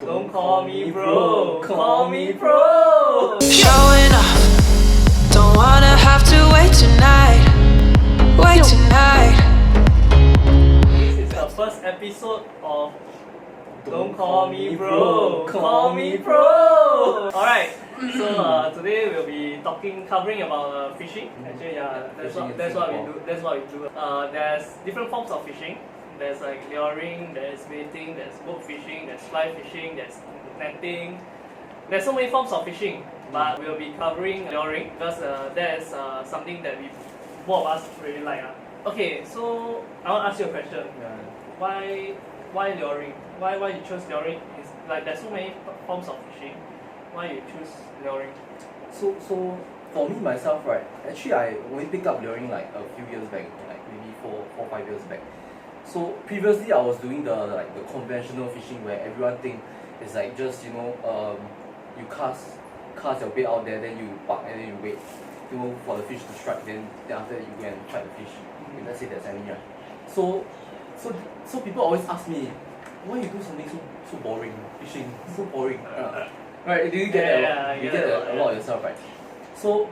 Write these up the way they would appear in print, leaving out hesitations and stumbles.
Don't call me bro, call me pro. Showing off, don't wanna have to wait tonight. Wait tonight. This is the first episode of Don't Call Me Bro, Call Me Pro. Alright, so today we'll be covering about fishing. Actually, yeah, that's what we do. That's what we do. There's different forms of fishing. There's like luring, there's baiting, there's boat fishing, there's fly fishing, there's netting. There's so many forms of fishing, but we'll be covering luring because that is something that both of us really like. Okay, so I want to ask you a question. Why luring? Why you chose luring? It's like there's so many forms of fishing. Why you choose luring? So for me myself, right? Actually, I only picked up luring like a few years back, like maybe 5 years back. So previously, I was doing the conventional fishing where everyone think it's like just you cast your bait out there, then you park and then you wait, for the fish to strike. Then after that you go and try the fish. Let's say there's any, right? So people always ask me, why you do something so boring? Fishing so boring. Right? Do you get that a lot? You get that a lot yourself, right? So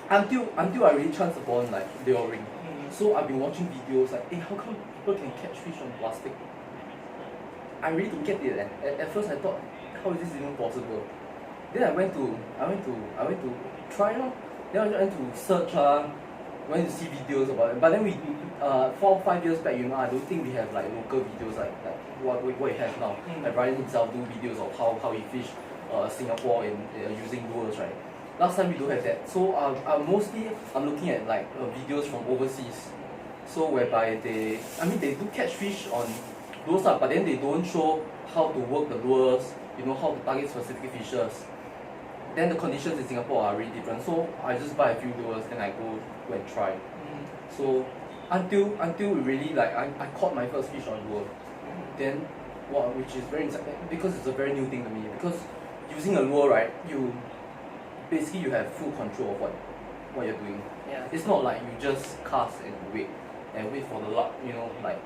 until I really chanced upon like luring. So I've been watching videos like, how come people can catch fish on plastic? I really don't get it. At first I thought, how is this even possible? Then I went to try out. Then I went to search went to see videos about it. But then we 4 or 5 years back, I don't think we have like local videos like what we have now. Like Brian himself do videos of how he fish Singapore in using lures, right? Last time we don't have that, so I'm looking at like videos from overseas, so whereby they do catch fish on lures, but then they don't show how to work the lures, how to target specific fishes. Then the conditions in Singapore are really different, so I just buy a few lures and I go and try. So until we really like I caught my first fish on lure, then which is very exciting because it's a very new thing to me. Because using a lure, right, you have full control of what you're doing. Yeah. It's not like you just cast and wait for the luck, like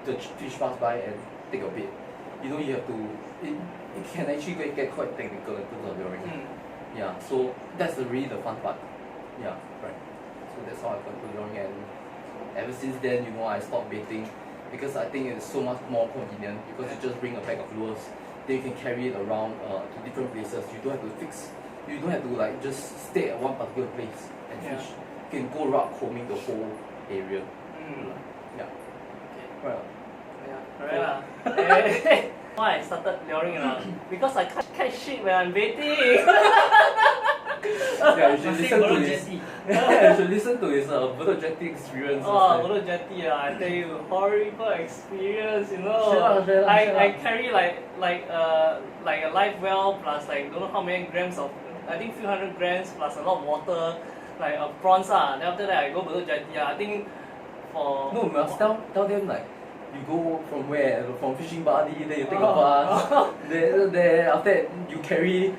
the fish pass by and take a bait. You have to, it can actually get quite technical in terms of luring. Yeah, so that's really the fun part. Yeah, right. So that's how I got to luring, and ever since then, I stopped baiting because I think it's so much more convenient because you just bring a bag of lures, then you can carry it around to different places. You don't have to like just stay at one particular place and fish. You can go route combing the whole area. Yeah. Right. Yeah. Alright. Why I started luring because I catch shit when I'm baiting. Yeah, you should listen to his. You should listen to his Bedok Jetty experience. Oh, Bedok Jetty, I tell you, horrible experience. Shut I carry like a live well plus like don't know how many grams of, I think few hundred grams plus a lot of water, like prawns. Then after that I go Bedok Jetty. I think for no, must tell them like. You go from where? From fishing buddy, then you take a bus. Then after that you carry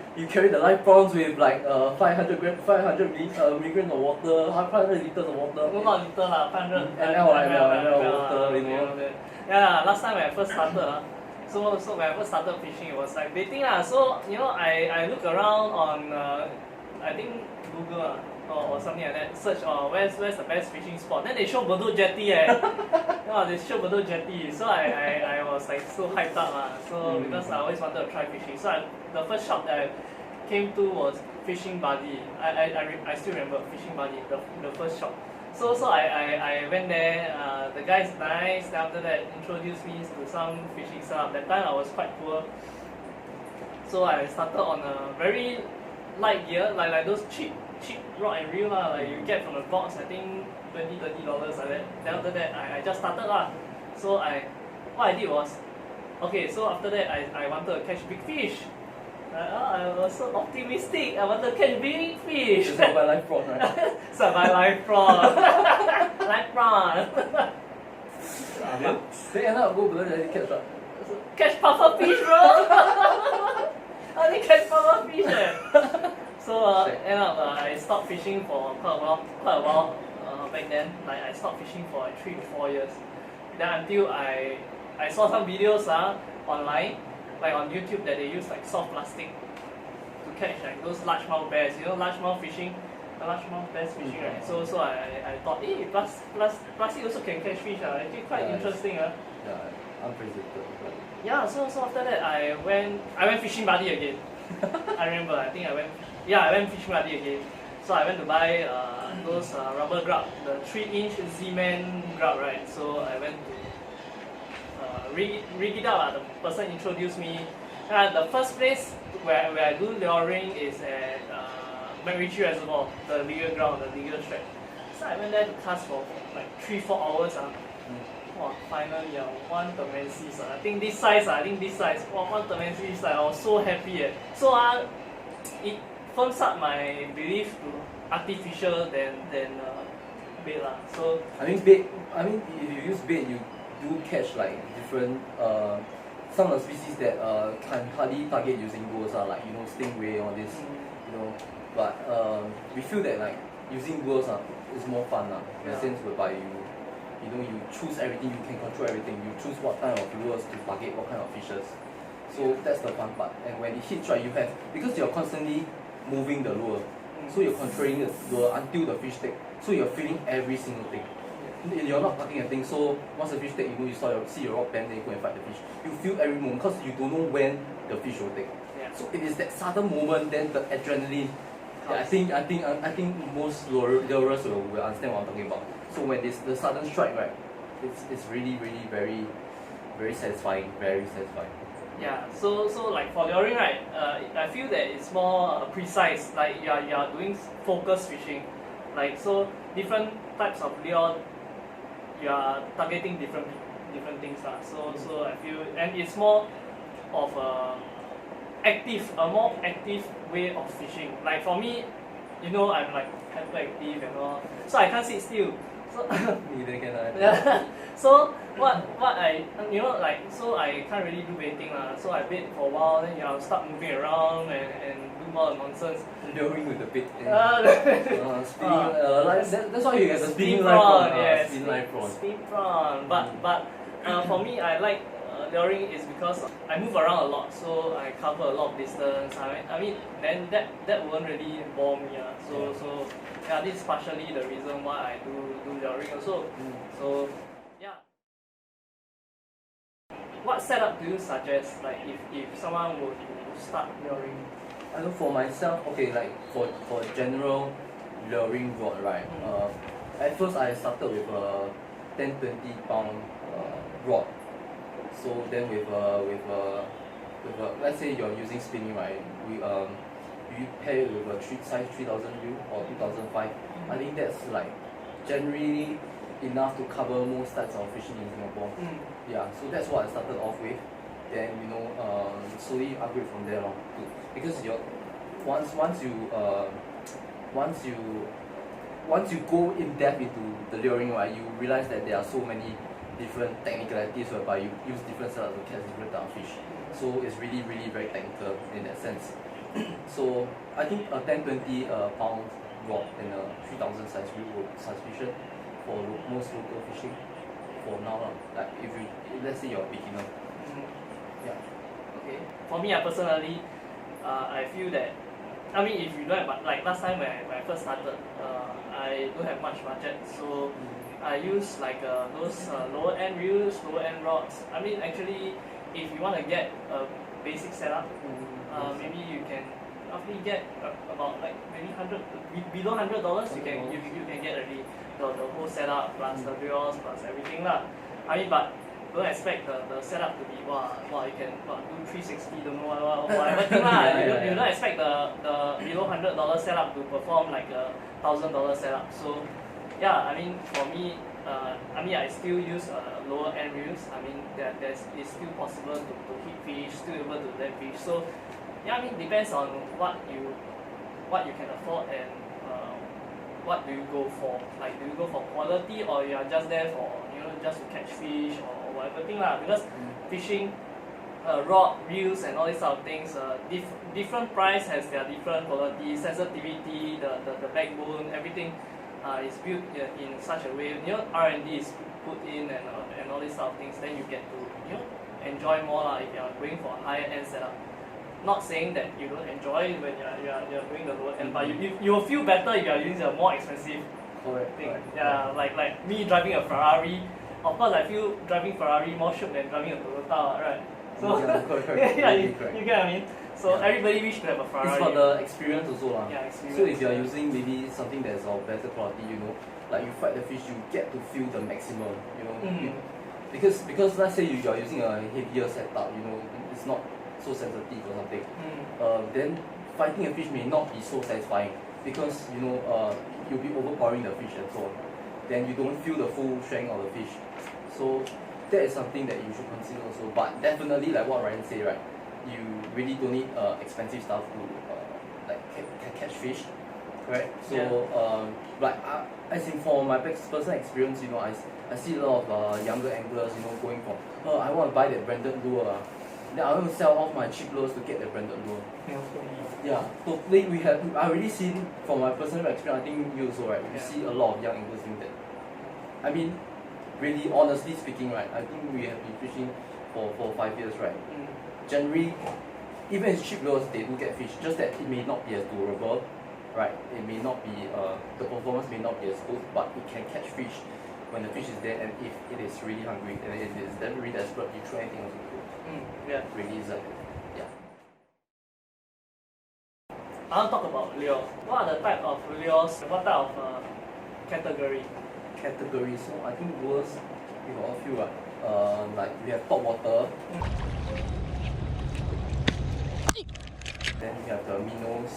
the live prawns with like 500 milligrams of water, 500 liters of water. No, not liter lah, 500 ml of water, Yeah, last time when I first started, so when I first started fishing, it was like baiting lah. So I look around on I think Google or something like that. Search where's the best fishing spot. Then they show Bedok Jetty. They show Bedok Jetty. So I was like so hyped up So because I always wanted to try fishing. So the first shop that I came to was Fishing Buddy. I still remember Fishing Buddy, the first shop. So I went there. The guy's nice. Then after that introduced me to some fishing stuff. That time I was quite poor. So I started on a very light gear, like those cheap rod and reel like you get from the box. I think $20-30 like that. Then after that I just started So what I did was, okay, so after that I wanted to catch big fish. I was so optimistic. I wanted to catch big fish. It's not by live prawn, right? So by live prawn. Live prawn. Then end up go below and catch what? Catch puffer fish, bro. I only catch puffer fish. So end up I stopped fishing for quite a while back then. Like I stopped fishing for like 3 to 4 years. Then until I saw some videos online like on YouTube that they use like soft plastic to catch like those largemouth bears. You know, largemouth fishing, largemouth bass fishing, right? So I thought, plastic also can catch fish. Actually quite interesting. Yeah, unprecedented. Yeah, so after that I went fishing buddy again. I remember, I went fishing buddy again. So I went to buy those rubber grub, the 3-inch Z-Man grub, right? So I went to rig it up. The person introduced me. The first place where I do luring is at MacRitchie Reservoir, the legal ground, the legal stretch. So I went there to cast for like 3-4 hours. Wow, finally, one Temensis. I think this size. Wow, one Temensis. I was so happy. So it firms up my belief to artificial than bait lah. So I mean bait. I mean if you use bait, you do catch like different some of the species that can hardly target using lures like stingray or this, But we feel that like using lures is more fun in a sense whereby you choose everything, you can control everything. You choose what kind of lures to target, what kind of fishes. So that's the fun part. And when it hits, right, because you're constantly moving the lure, so you're controlling the lure until the fish take. So you're feeling every single thing. You're not plucking a thing. So once the fish take, you see your rod bend, then you go and fight the fish. You feel every moment because you don't know when the fish will take. So it is that sudden moment, then the adrenaline. I think most lurers will understand what I'm talking about. So when the sudden strike, right, it's really very very satisfying, very satisfying. Yeah, so like for luring, right, I feel that it's more precise. Like you are doing focus fishing, like so different types of lure, you are targeting different things lah. So I feel, and it's more of a more active way of fishing. Like for me, I'm like hyperactive and all, so I can't sit still. So yeah. So what I so I can't really do anything lah. So I bait for a while, then I'll start moving around and do more nonsense. Luring with the bait. Spinning. That's why you get the spinning live prawn. Yeah, spin prawn. But for me, I like luring is because I move around a lot, so I cover a lot of distance. I mean, then that won't really bore me. So yeah, this is partially the reason why I do luring also. So yeah. What setup do you suggest? Like if someone were to start luring? I know for myself, okay, like for general luring rod, right? At first I started with a 10-20 pound rod. So then with let's say you're using spinning, right? You pair it with a size 3000U or 2005. I think that's like generally enough to cover most types of fishing in Singapore. Yeah, so that's what I started off with. Then slowly upgrade from there on. Because once you go in depth into the luring, right, you realize that there are so many different technicalities whereby you use different setups to catch different type of fish. So it's really very technical in that sense. So I think a 10-20 pound rod and a 3000 size reel would be sufficient for most local fishing for now. Like if let's say you're a beginner. Yeah. Okay. For me, personally, I feel that, I mean, if you don't have, like last time when I first started, I don't have much budget, so I use like those lower end reels, lower end rods. I mean, actually, if you want to get a basic setup, maybe you can roughly get about like maybe below $100. You can get already the whole setup plus the reels plus everything lah. I mean, but don't expect the setup to be you can do 360, don't know whatever thing lah. You don't expect the below $100 setup to perform like a $1,000 setup. So yeah, I mean for me, I still use lower end reels. I mean it's still possible to hit fish, still able to let fish. So yeah, I mean depends on what you can afford and what do you go for. Like do you go for quality or you are just there for just to catch fish or whatever thing lah. Because fishing, rod, reels and all these sort of things, different price has their different quality, sensitivity, the backbone, everything is built in such a way. R&D is put in and all these sort of things. Then you get to enjoy more lah if you are going for a higher end setup. Not saying that you don't enjoy when you're doing the lower end, but you will feel better if you are using a more expensive Correct. thing. Correct. Yeah, like me driving a Ferrari. Of course, I feel driving Ferrari more shook than driving a Toyota, right? So Yeah, correct. yeah, Really you correct. get what I mean. So Yeah. everybody wish to have a Ferrari. It's about the experience also lah. Yeah, experience, So if you are yeah. using maybe something that's of better quality, like you fight the fish, you get to feel the maximum, Mm. because let's say you are using a heavier setup, it's not so sensitive or something. Then fighting a fish may not be so satisfying because you'll be overpowering the fish and so on. Then you don't feel the full strength of the fish. So that is something that you should consider also. But definitely, like what Ryan said, right, you really don't need expensive stuff to catch fish, correct? So as in for my personal experience, I see a lot of younger anglers, going for, I want to buy that branded lure. Then I want to sell off my cheap lures to get the branded lure. Yeah, totally. I already seen from my personal experience. I think you also, right? You see a lot of young anglers doing that. I mean, really, honestly speaking, right? I think we have been fishing for 5 years, right? Generally, even as cheap lures, they do get fish. Just that it may not be as durable, right? It may not be the performance may not be as good, but it can catch fish when the fish is there, and if it is really hungry and it is then really desperate, you throw anything else into it. Yeah. Really is yeah. I want to talk about lure. What are the type of lures? What type of category? Categories. So I think lures, we got a few. Like we have top water. Then we have the minnows.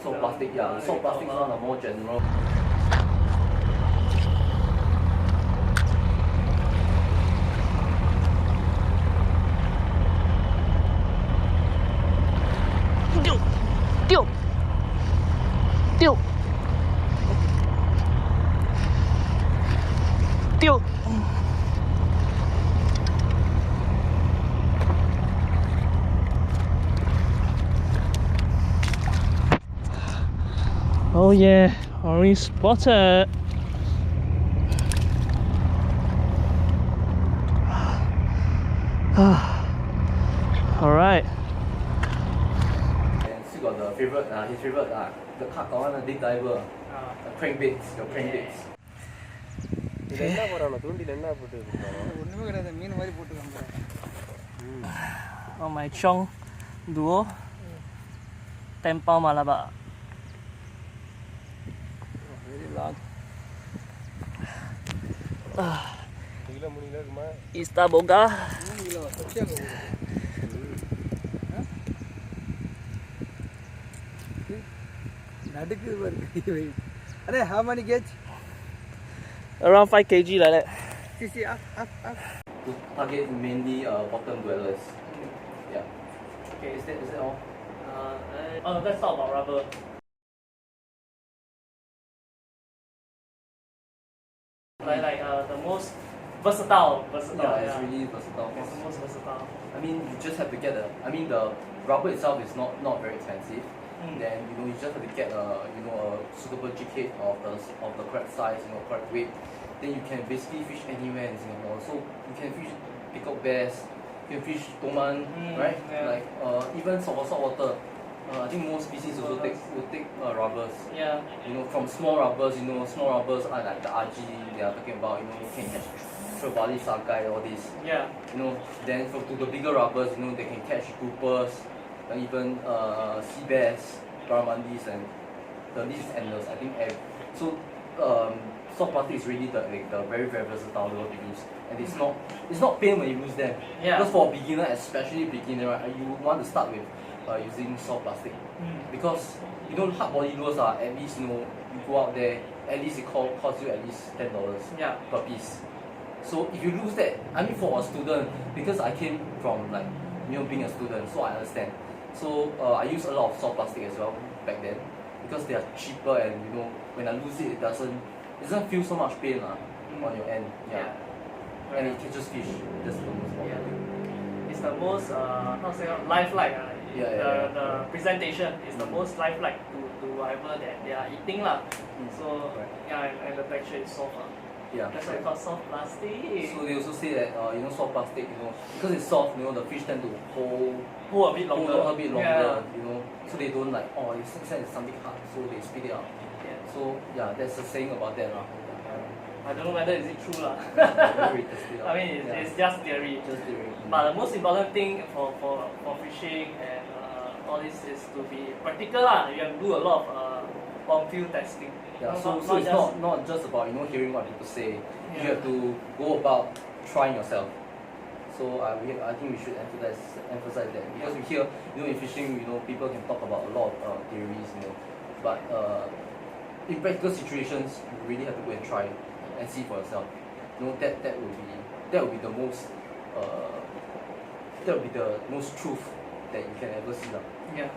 So plastic, yeah. So plastic is one of the more general. Oh yeah, orange spotted. Alright. And still got the favorite, his favorite, the cut got one, big diver, crankbaits, your crankbaits. இது என்ன போறானோ தூண்டில என்ன போட்டு இருக்கானோ ஒண்ணுமே கிடையாது மீன் மாதிரி போட்டு காமிக்கிறேன் On my Chong Duo 10 pound Malaba. Very long kilo 3 kilo இருக்குமா Ista Boga. 3 கிலோ சத்தியாக நடுக்குது பாரு array how many gauge Around 5 kg like that. see up To target mainly bottom dwellers. Yeah. Okay, is that all? Let's talk about rubber. Like the most versatile. Yeah, it's really versatile. It's the most versatile. I mean, you just have to get the rubber itself is not very expensive. Then you just have to get a suitable jig head of the correct size, correct weight. Then you can basically fish anywhere in Singapore. So you can fish peacock bass, you can fish toman, right? Yeah. Like even saltwater. I think most species also will take rubbers. Yeah. From small rubbers, small rubbers are like the RG they are talking about. You can catch trevally, sakai, all this. Yeah. Then to the bigger rubbers, they can catch groupers, and even sea bass, barramundi, and the list is endless. I think so. Soft plastic is really the very very versatile lure to use, and it's not pain when you use them. Yeah. Because for a beginner, especially beginner, right, you want to start with using soft plastic because hard body lures are at least you go out there at least it costs you at least $10 Yeah. per piece. So if you lose that, I mean for a student, because I came from like being a student, so I understand. So I use a lot of soft plastic as well back then because they are cheaper and when I lose it, it doesn't feel so much pain on your end. Yeah. And it catches fish. That's the most important thing. It's the most how to say lifelike. The presentation is the Mm. most lifelike to whatever that they are eating lah. So Right. yeah, and the texture is soft. Yeah. That's why it's called soft plastic. So they also say that soft plastic, because it's soft, the fish tend to hold Hold a bit longer. a bit longer, Yeah. so they don't like it sense something hard, so they spit it out. Yeah. So yeah, that's the saying about that lah. I don't know whether is it true lah. Very test it out. I mean, it's just theory. just theory. But the most important thing for fishing and all this is to be practical lah. You have to do a lot of on-field testing. Yeah, so it's not just about hearing what people say. You Yeah. have to go about trying yourself. So I think we should emphasize that because we hear in fishing people can talk about a lot of theories but in practical situations you really have to go and try and see for yourself. That will be the most truth that you can ever see lah. Yeah.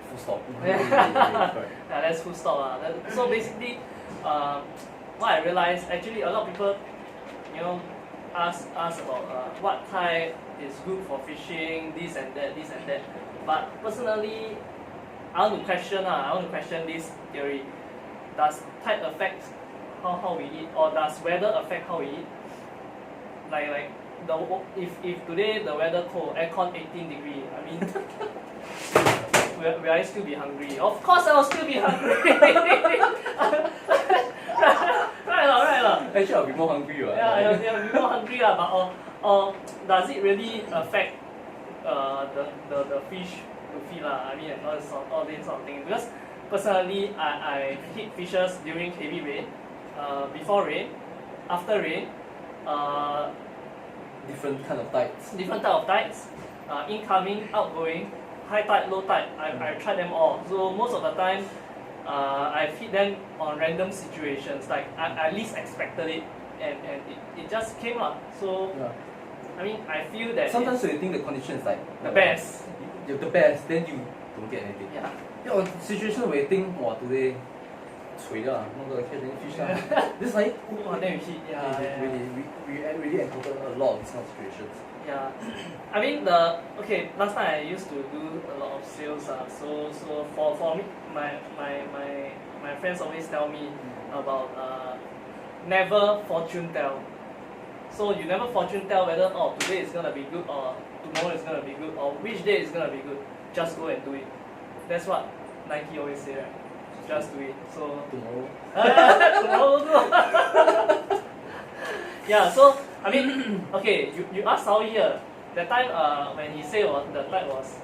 Full stop. Yeah, that's full stop lah. So basically, what I realized actually a lot of people, ask about what tide is good for fishing, this and that. But personally, I want to question this theory. Does tide affect how we eat, or does weather affect how we eat? Like if today the weather cold, aircon 18 degree, I mean, will I still be hungry? Of course I will still be hungry. Right. Actually, I'll be more hungry, right? Yeah, I'll be more hungry lah. But or does it really affect the fish to feed lah? I mean, all this sort of thing. Because personally, I hit fishes during heavy rain, before rain, after rain, Different kind of tides. different type of tides, incoming, outgoing, high tide, low tide. I tried them all. So most of the time, I feed them on random situations. Like I least expected it, and it just came up. So Yeah. I mean, I feel that Sometimes it's when you think the condition is like the best. You're the best, then you don't get anything. Yeah. Yeah, situation where you think, today, 垂了, not gonna catch any fish lah. This like, Oh, then you hit. Yeah. we really encounter a lot of these kind of situations. Yeah, I mean last time I used to do a lot of sales so for me my friends always tell me about never fortune tell. So you never fortune tell whether today is gonna be good or tomorrow is gonna be good or which day is gonna be good. Just go and do it. That's what Nike always say, right? Just do it. So Tomorrow. tomorrow. Yeah, so I mean, okay, you asked Sawi here that time when he said the tide was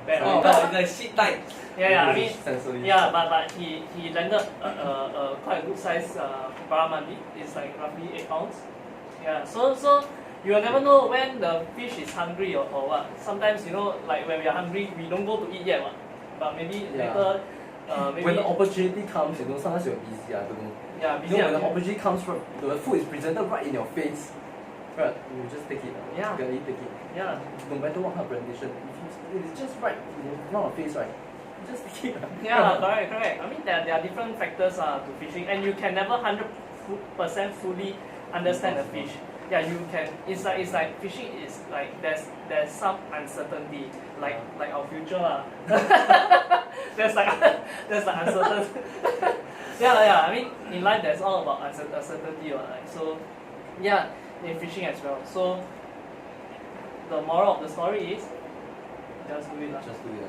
bad. Oh, right? the shit tide. Yeah, I mean, Sensory. yeah, but he landed quite a good size barramundi. It's like roughly 8 pounds. Yeah, so you will never know when the fish is hungry or what. Sometimes like when we are hungry, we don't go to eat yet, but maybe later. Maybe When the opportunity comes, sometimes you're busy, I don't know. yeah, busy. When the opportunity comes, the food is presented right in your face, right? You just take it. Yeah. You really take it. Yeah. No matter what kind of presentation, if it's just right in front of your face, right? You just take it. Yeah, correct. I mean, there are different factors to fishing, and you can never 100% fully understand the fish. Yeah, you can. It's like fishing is like there's some uncertainty, like our future there's uncertainty. Yeah. I mean, in life there's all about uncertainty, right? So, yeah, in fishing as well. So, the moral of the story is just do it lah. Just do it.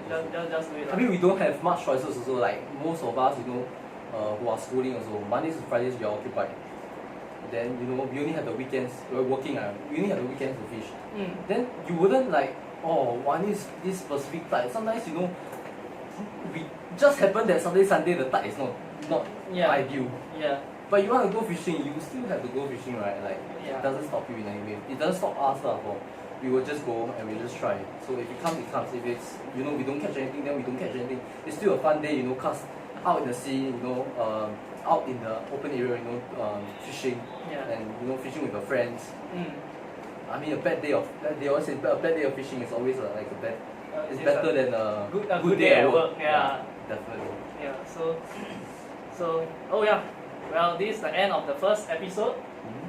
Just do it lah. I mean, we don't have much choices also. Like most of us, who are schooling also, Mondays to Fridays we are occupied. Then we only have the weekends. We're working. We only have the weekends to fish. Then you wouldn't like, one is this specific tide. Sometimes we just happen that Saturday Sunday the tide is not ideal. Yeah. But you want to go fishing, you still have to go fishing, right? Like Yeah. it doesn't stop you in any way. It doesn't stop us we will just go and we just try. So if it comes, it comes. If it's we don't catch anything, then we don't catch anything. It's still a fun day, cast out in the sea, out in the open area, fishing, Yeah. and fishing with your friends. Mm. I mean, they always say a bad day of fishing is always like a bad. It's It's better a than a good day at work. Yeah. Definitely. Yeah. So oh yeah. Well, this is the end of the first episode.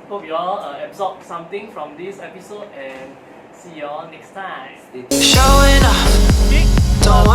Hope you all absorb something from this episode and see you all next time. Stay tuned. Showing off, don't